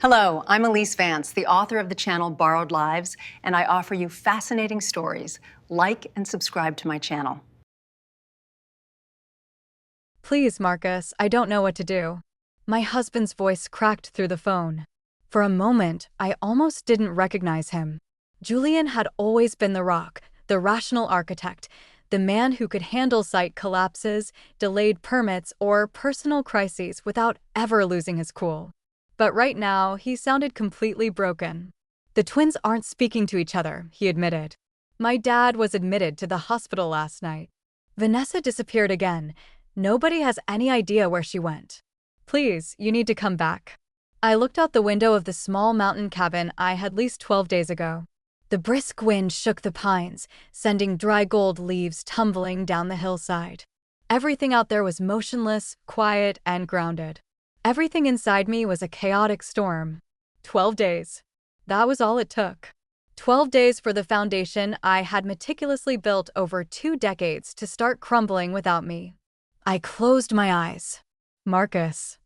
Hello, I'm Elise Vance, the author of the channel Borrowed Lives, and I offer you fascinating stories. Like and subscribe to my channel. Please, Marcus, I don't know what to do. My husband's voice cracked through the phone. For a moment, I almost didn't recognize him. Julian had always been the rock, the rational architect, the man who could handle site collapses, delayed permits, or personal crises without ever losing his cool. But right now, he sounded completely broken. The twins aren't speaking to each other, he admitted. My dad was admitted to the hospital last night. Vanessa disappeared again. Nobody has any idea where she went. Please, you need to come back. I looked out the window of the small mountain cabin I had leased 12 days ago. The brisk wind shook the pines, sending dry gold leaves tumbling down the hillside. Everything out there was motionless, quiet, and grounded. Everything inside me was a chaotic storm. 12 days. That was all it took. 12 days for the foundation I had meticulously built over 2 decades to start crumbling without me. I closed my eyes. Marcus.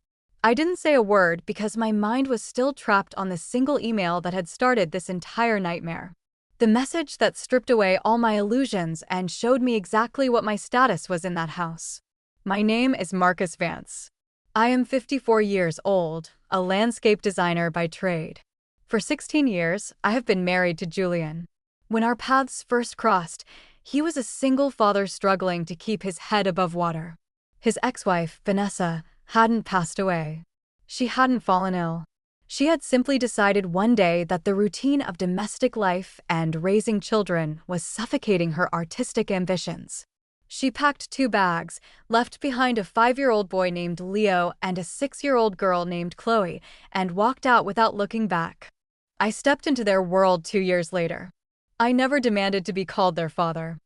I didn't say a word because my mind was still trapped on the single email that had started this entire nightmare. The message that stripped away all my illusions and showed me exactly what my status was in that house. My name is Marcus Vance. I am 54 years old, a landscape designer by trade. For 16 years, I have been married to Julian. When our paths first crossed, he was a single father struggling to keep his head above water. His ex-wife, Vanessa, hadn't passed away. She hadn't fallen ill. She had simply decided one day that the routine of domestic life and raising children was suffocating her artistic ambitions. She packed 2 bags, left behind a 5-year-old boy named Leo and a 6-year-old girl named Chloe, and walked out without looking back. I stepped into their world 2 years later. I never demanded to be called their father.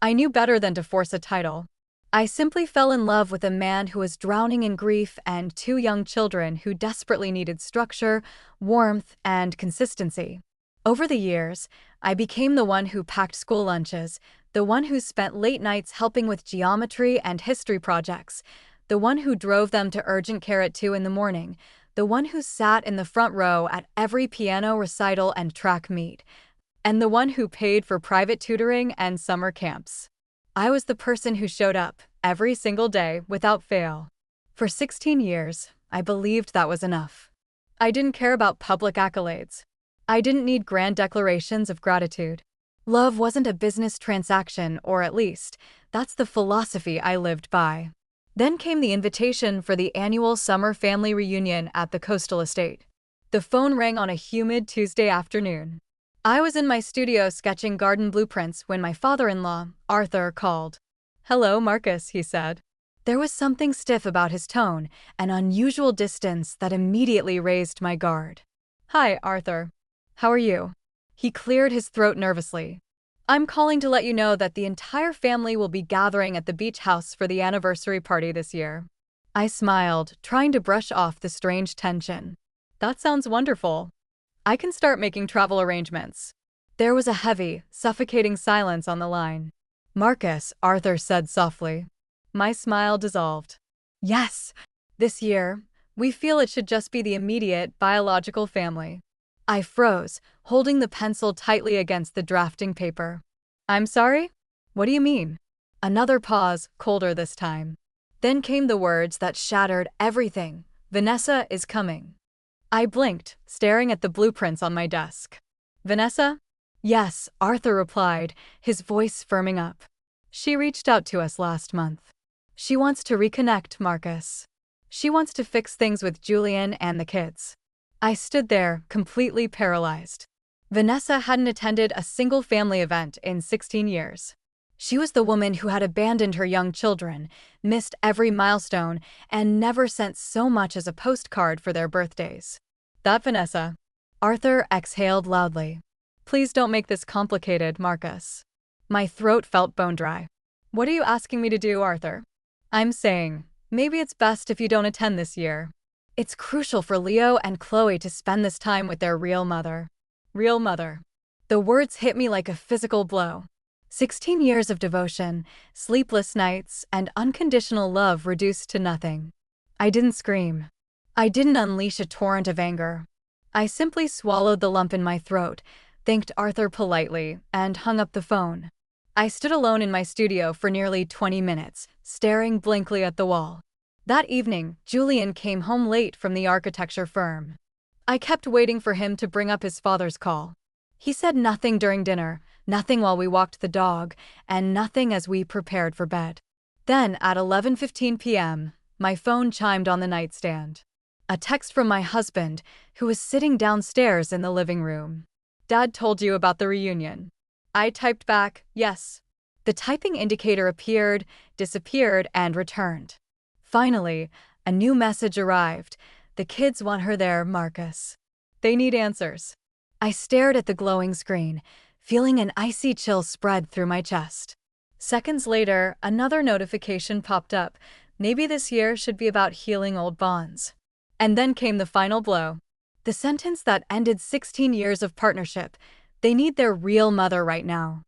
I knew better than to force a title. I simply fell in love with a man who was drowning in grief and 2 young children who desperately needed structure, warmth, and consistency. Over the years, I became the one who packed school lunches, the one who spent late nights helping with geometry and history projects, the one who drove them to urgent care at 2 in the morning, the one who sat in the front row at every piano recital and track meet, and the one who paid for private tutoring and summer camps. I was the person who showed up every single day without fail. For 16 years, I believed that was enough. I didn't care about public accolades. I didn't need grand declarations of gratitude. Love wasn't a business transaction, or at least, that's the philosophy I lived by. Then came the invitation for the annual summer family reunion at the coastal estate. The phone rang on a humid Tuesday afternoon. I was in my studio sketching garden blueprints when my father-in-law, Arthur, called. "Hello, Marcus," he said. There was something stiff about his tone, an unusual distance that immediately raised my guard. "Hi, Arthur. How are you?" He cleared his throat nervously. "I'm calling to let you know that the entire family will be gathering at the beach house for the anniversary party this year." I smiled, trying to brush off the strange tension. "That sounds wonderful. I can start making travel arrangements." There was a heavy, suffocating silence on the line. "Marcus," Arthur said softly. My smile dissolved. "Yes, this year, we feel it should just be the immediate, biological family." I froze, holding the pencil tightly against the drafting paper. "I'm sorry? What do you mean?" Another pause, colder this time. Then came the words that shattered everything. "Vanessa is coming." I blinked, staring at the blueprints on my desk. "Vanessa?" "Yes," Arthur replied, his voice firming up. "She reached out to us last month. She wants to reconnect, Marcus. She wants to fix things with Julian and the kids." I stood there, completely paralyzed. Vanessa hadn't attended a single family event in 16 years. She was the woman who had abandoned her young children, missed every milestone, and never sent so much as a postcard for their birthdays. "That Vanessa." Arthur exhaled loudly. "Please don't make this complicated, Marcus." My throat felt bone dry. "What are you asking me to do, Arthur?" "I'm saying, maybe it's best if you don't attend this year. It's crucial for Leo and Chloe to spend this time with their real mother." Real mother. The words hit me like a physical blow. 16 years of devotion, sleepless nights, and unconditional love reduced to nothing. I didn't scream. I didn't unleash a torrent of anger. I simply swallowed the lump in my throat, thanked Arthur politely, and hung up the phone. I stood alone in my studio for nearly 20 minutes, staring blankly at the wall. That evening, Julian came home late from the architecture firm. I kept waiting for him to bring up his father's call. He said nothing during dinner, nothing while we walked the dog, and nothing as we prepared for bed. Then, at 11:15 p.m., my phone chimed on the nightstand. A text from my husband, who was sitting downstairs in the living room. "Dad told you about the reunion." I typed back, "Yes." The typing indicator appeared, disappeared, and returned. Finally, a new message arrived. "The kids want her there, Marcus. They need answers." I stared at the glowing screen, feeling an icy chill spread through my chest. Seconds later, another notification popped up. Maybe this year should be about healing old bonds. And then came the final blow. The sentence that ended 16 years of partnership. They need their real mother right now.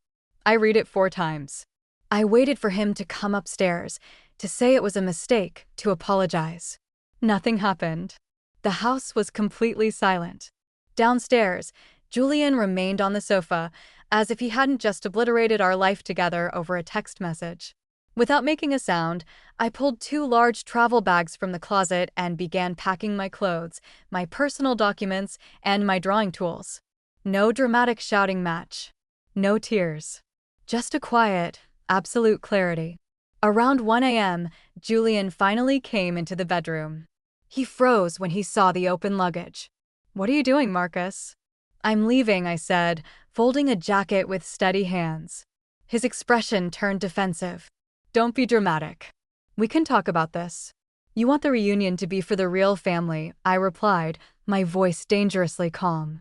I read it 4 times. I waited for him to come upstairs, to say it was a mistake, to apologize. Nothing happened. The house was completely silent. Downstairs, Julian remained on the sofa, as if he hadn't just obliterated our life together over a text message. Without making a sound, I pulled 2 large travel bags from the closet and began packing my clothes, my personal documents, and my drawing tools. No dramatic shouting match. No tears. Just a quiet, absolute clarity. Around 1 a.m., Julian finally came into the bedroom. He froze when he saw the open luggage. "What are you doing, Marcus?" "I'm leaving," I said, folding a jacket with steady hands. His expression turned defensive. "Don't be dramatic. We can talk about this." "You want the reunion to be for the real family," I replied, my voice dangerously calm.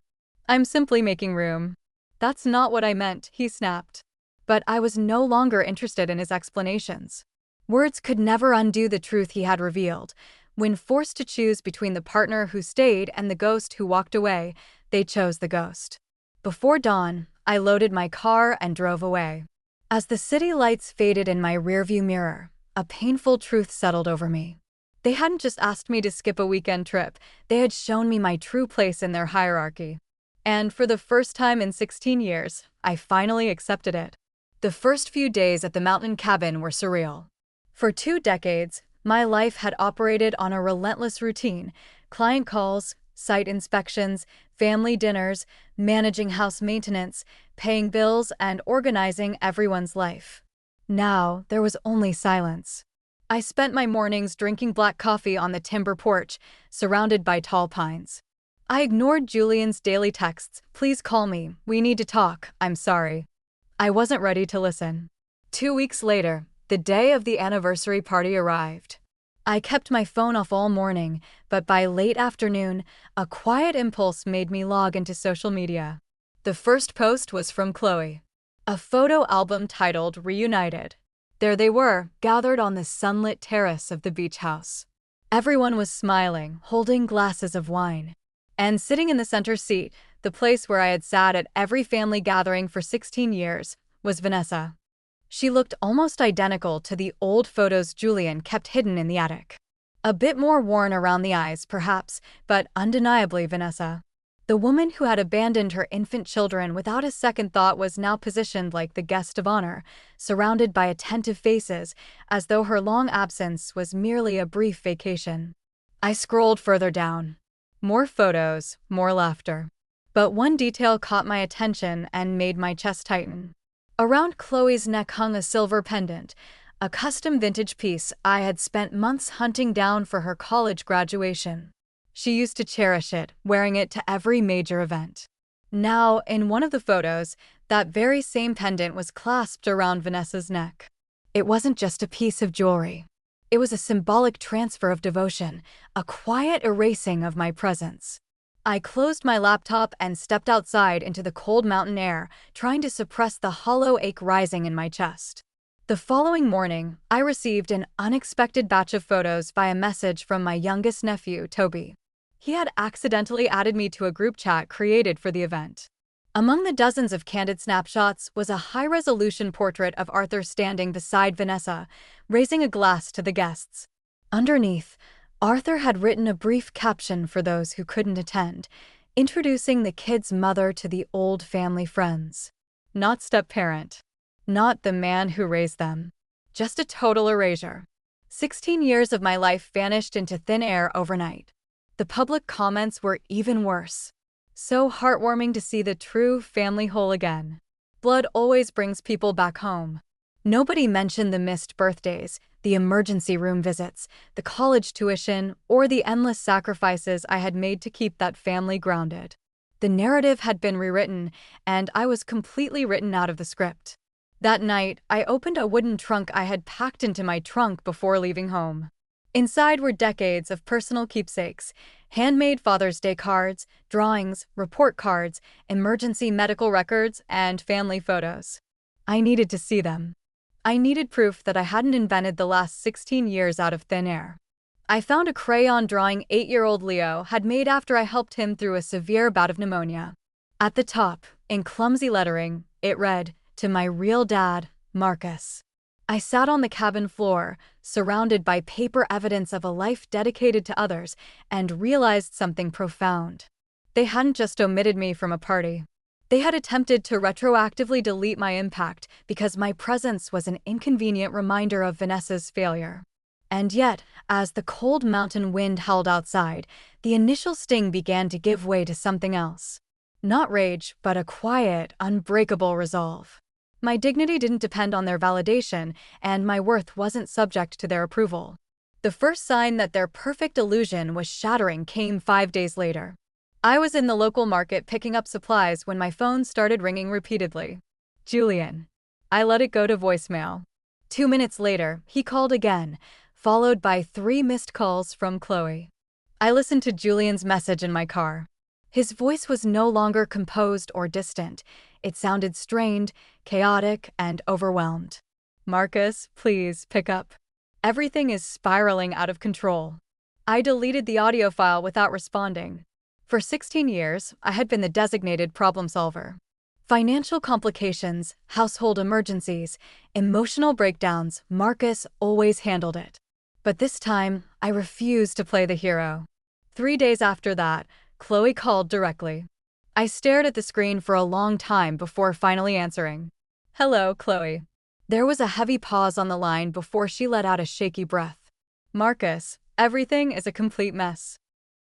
"I'm simply making room." "That's not what I meant," he snapped. But I was no longer interested in his explanations. Words could never undo the truth he had revealed. When forced to choose between the partner who stayed and the ghost who walked away, they chose the ghost. Before dawn, I loaded my car and drove away. As the city lights faded in my rearview mirror, a painful truth settled over me. They hadn't just asked me to skip a weekend trip, they had shown me my true place in their hierarchy. And for the first time in 16 years, I finally accepted it. The first few days at the mountain cabin were surreal. For 2 decades, my life had operated on a relentless routine: client calls, site inspections, family dinners, managing house maintenance, paying bills, and organizing everyone's life. Now, there was only silence. I spent my mornings drinking black coffee on the timber porch, surrounded by tall pines. I ignored Julian's daily texts. "Please call me. We need to talk. I'm sorry." I wasn't ready to listen. 2 weeks later, the day of the anniversary party arrived. I kept my phone off all morning, but by late afternoon, a quiet impulse made me log into social media. The first post was from Chloe. A photo album titled "Reunited." There they were, gathered on the sunlit terrace of the beach house. Everyone was smiling, holding glasses of wine. And sitting in the center seat, the place where I had sat at every family gathering for 16 years, was Vanessa. She looked almost identical to the old photos Julian kept hidden in the attic. A bit more worn around the eyes, perhaps, but undeniably Vanessa. The woman who had abandoned her infant children without a second thought was now positioned like the guest of honor, surrounded by attentive faces, as though her long absence was merely a brief vacation. I scrolled further down. More photos, more laughter. But one detail caught my attention and made my chest tighten. Around Chloe's neck hung a silver pendant, a custom vintage piece I had spent months hunting down for her college graduation. She used to cherish it, wearing it to every major event. Now, in one of the photos, that very same pendant was clasped around Vanessa's neck. It wasn't just a piece of jewelry. It was a symbolic transfer of devotion, a quiet erasing of my presence. I closed my laptop and stepped outside into the cold mountain air, trying to suppress the hollow ache rising in my chest. The following morning, I received an unexpected batch of photos via message from my youngest nephew, Toby. He had accidentally added me to a group chat created for the event. Among the dozens of candid snapshots was a high-resolution portrait of Arthur standing beside Vanessa, raising a glass to the guests. Underneath, Arthur had written a brief caption for those who couldn't attend: Introducing the kid's mother to the old family friends. Not step-parent. Not the man who raised them. Just a total erasure. 16 years of my life vanished into thin air overnight. The public comments were even worse. So heartwarming to see the true family whole again. Blood always brings people back home. Nobody mentioned the missed birthdays, the emergency room visits, the college tuition, or the endless sacrifices I had made to keep that family grounded. The narrative had been rewritten, and I was completely written out of the script. That night, I opened a wooden trunk I had packed into my trunk before leaving home. Inside were decades of personal keepsakes, handmade Father's Day cards, drawings, report cards, emergency medical records, and family photos. I needed to see them. I needed proof that I hadn't invented the last 16 years out of thin air. I found a crayon drawing 8-year-old Leo had made after I helped him through a severe bout of pneumonia. At the top, in clumsy lettering, it read, "To my real dad, Marcus." I sat on the cabin floor, surrounded by paper evidence of a life dedicated to others, and realized something profound. They hadn't just omitted me from a party. They had attempted to retroactively delete my impact because my presence was an inconvenient reminder of Vanessa's failure. And yet, as the cold mountain wind howled outside, the initial sting began to give way to something else. Not rage, but a quiet, unbreakable resolve. My dignity didn't depend on their validation, and my worth wasn't subject to their approval. The first sign that their perfect illusion was shattering came 5 days later. I was in the local market picking up supplies when my phone started ringing repeatedly. Julian. I let it go to voicemail. 2 minutes later, he called again, followed by 3 missed calls from Chloe. I listened to Julian's message in my car. His voice was no longer composed or distant. It sounded strained, chaotic, and overwhelmed. Marcus, please pick up. Everything is spiraling out of control. I deleted the audio file without responding. For 16 years, I had been the designated problem solver. Financial complications, household emergencies, emotional breakdowns, Marcus always handled it. But this time, I refused to play the hero. 3 days after that, Chloe called directly. I stared at the screen for a long time before finally answering. Hello, Chloe. There was a heavy pause on the line before she let out a shaky breath. Marcus, everything is a complete mess.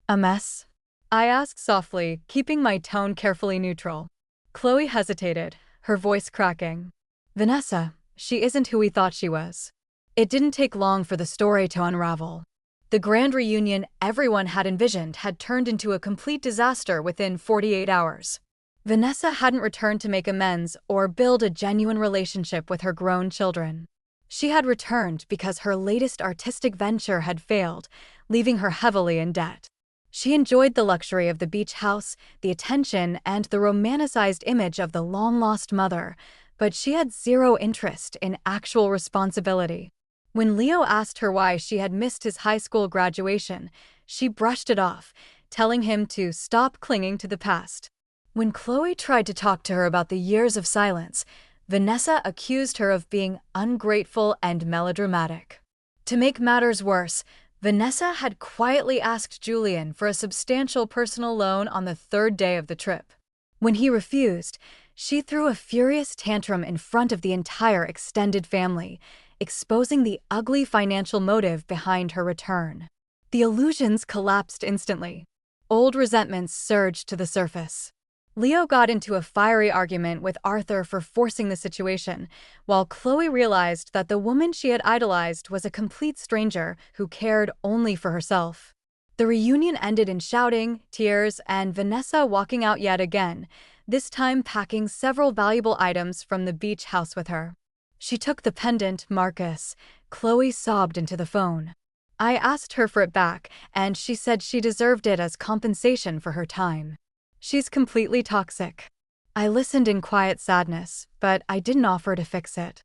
A mess? I asked softly, keeping my tone carefully neutral. Chloe hesitated, her voice cracking. Vanessa, she isn't who we thought she was. It didn't take long for the story to unravel. The grand reunion everyone had envisioned had turned into a complete disaster within 48 hours. Vanessa hadn't returned to make amends or build a genuine relationship with her grown children. She had returned because her latest artistic venture had failed, leaving her heavily in debt. She enjoyed the luxury of the beach house, the attention, and the romanticized image of the long-lost mother, but she had zero interest in actual responsibility. When Leo asked her why she had missed his high school graduation, she brushed it off, telling him to stop clinging to the past. When Chloe tried to talk to her about the years of silence, Vanessa accused her of being ungrateful and melodramatic. To make matters worse, Vanessa had quietly asked Julian for a substantial personal loan on the 3rd day of the trip. When he refused, she threw a furious tantrum in front of the entire extended family, exposing the ugly financial motive behind her return. The illusions collapsed instantly. Old resentments surged to the surface. Leo got into a fiery argument with Arthur for forcing the situation, while Chloe realized that the woman she had idolized was a complete stranger who cared only for herself. The reunion ended in shouting, tears, and Vanessa walking out yet again, this time packing several valuable items from the beach house with her. She took the pendant, Marcus. Chloe sobbed into the phone. I asked her for it back, and she said she deserved it as compensation for her time. She's completely toxic. I listened in quiet sadness, but I didn't offer to fix it.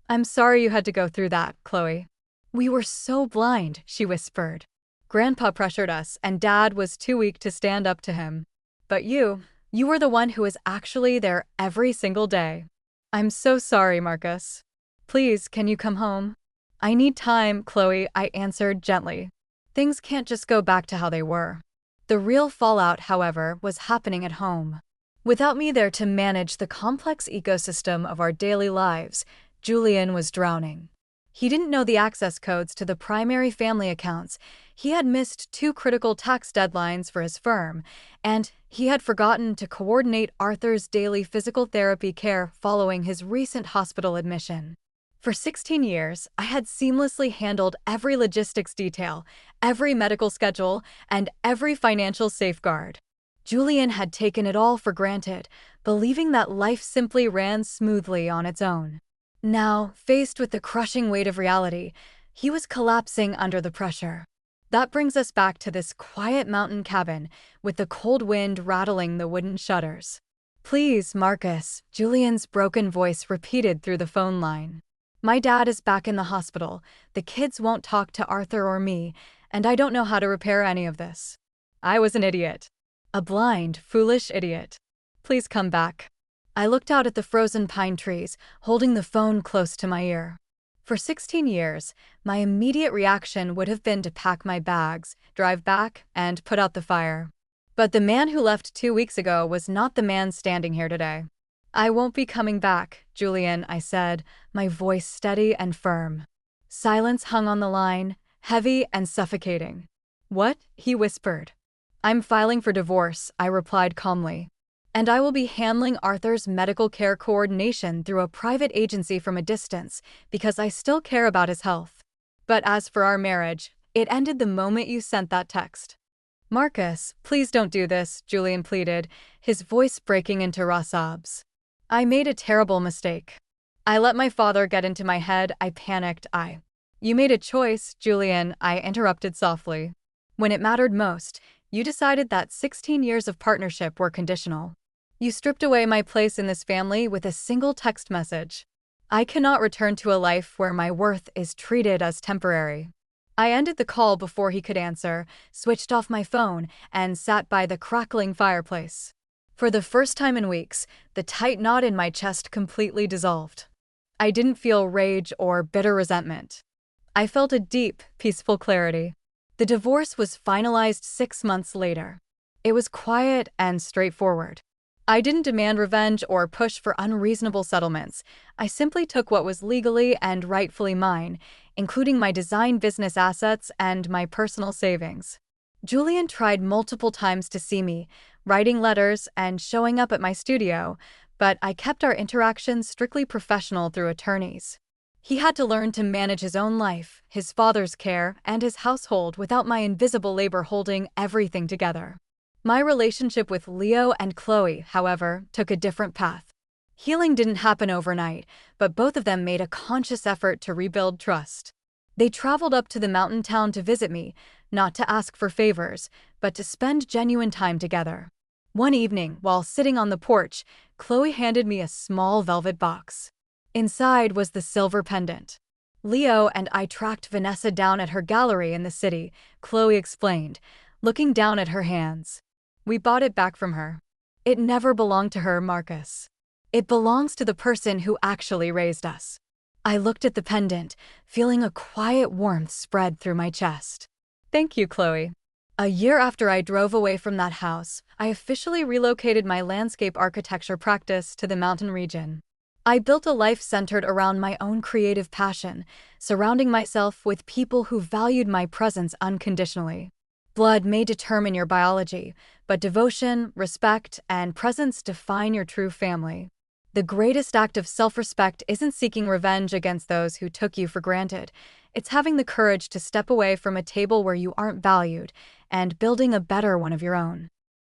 I'm sorry you had to go through that, Chloe. We were so blind, she whispered. Grandpa pressured us, and Dad was too weak to stand up to him. But you were the one who was actually there every single day. I'm so sorry, Marcus. Please, can you come home? I need time, Chloe, I answered gently. Things can't just go back to how they were. The real fallout, however, was happening at home. Without me there to manage the complex ecosystem of our daily lives, Julian was drowning. He didn't know the access codes to the primary family accounts, he had missed 2 critical tax deadlines for his firm, and he had forgotten to coordinate Arthur's daily physical therapy care following his recent hospital admission. For 16 years, I had seamlessly handled every logistics detail, every medical schedule, and every financial safeguard. Julian had taken it all for granted, believing that life simply ran smoothly on its own. Now, faced with the crushing weight of reality, he was collapsing under the pressure. That brings us back to this quiet mountain cabin, with the cold wind rattling the wooden shutters. "Please, Marcus," Julian's broken voice repeated through the phone line. "My dad is back in the hospital, the kids won't talk to Arthur or me, and I don't know how to repair any of this. I was an idiot. A blind, foolish idiot. Please come back." I looked out at the frozen pine trees, holding the phone close to my ear. For 16 years, my immediate reaction would have been to pack my bags, drive back, and put out the fire. But the man who left 2 weeks ago was not the man standing here today. "I won't be coming back, Julian," I said, my voice steady and firm. Silence hung on the line, heavy and suffocating. "What?" he whispered. "I'm filing for divorce," I replied calmly. "And I will be handling Arthur's medical care coordination through a private agency from a distance because I still care about his health. But as for our marriage, it ended the moment you sent that text." "Marcus, please don't do this," Julian pleaded, his voice breaking into raw sobs. "I made a terrible mistake. I let my father get into my head, I panicked, You made a choice, Julian," I interrupted softly. "When it mattered most, you decided that 16 years of partnership were conditional. You stripped away my place in this family with a single text message. I cannot return to a life where my worth is treated as temporary." I ended the call before he could answer, switched off my phone, and sat by the crackling fireplace. For the first time in weeks, the tight knot in my chest completely dissolved. I didn't feel rage or bitter resentment. I felt a deep, peaceful clarity. The divorce was finalized 6 months later. It was quiet and straightforward. I didn't demand revenge or push for unreasonable settlements. I simply took what was legally and rightfully mine, including my design business assets and my personal savings. Julian tried multiple times to see me, writing letters and showing up at my studio, but I kept our interactions strictly professional through attorneys. He had to learn to manage his own life, his father's care, and his household without my invisible labor holding everything together. My relationship with Leo and Chloe, however, took a different path. Healing didn't happen overnight, but both of them made a conscious effort to rebuild trust. They traveled up to the mountain town to visit me, not to ask for favors, but to spend genuine time together. One evening, while sitting on the porch, Chloe handed me a small velvet box. Inside was the silver pendant. "Leo and I tracked Vanessa down at her gallery in the city," Chloe explained, looking down at her hands. "We bought it back from her. It never belonged to her, Marcus. It belongs to the person who actually raised us." I looked at the pendant, feeling a quiet warmth spread through my chest. "Thank you, Chloe." A year after I drove away from that house, I officially relocated my landscape architecture practice to the mountain region. I built a life centered around my own creative passion, surrounding myself with people who valued my presence unconditionally. Blood may determine your biology, but devotion, respect, and presence define your true family. The greatest act of self-respect isn't seeking revenge against those who took you for granted. It's having the courage to step away from a table where you aren't valued and building a better one of your own.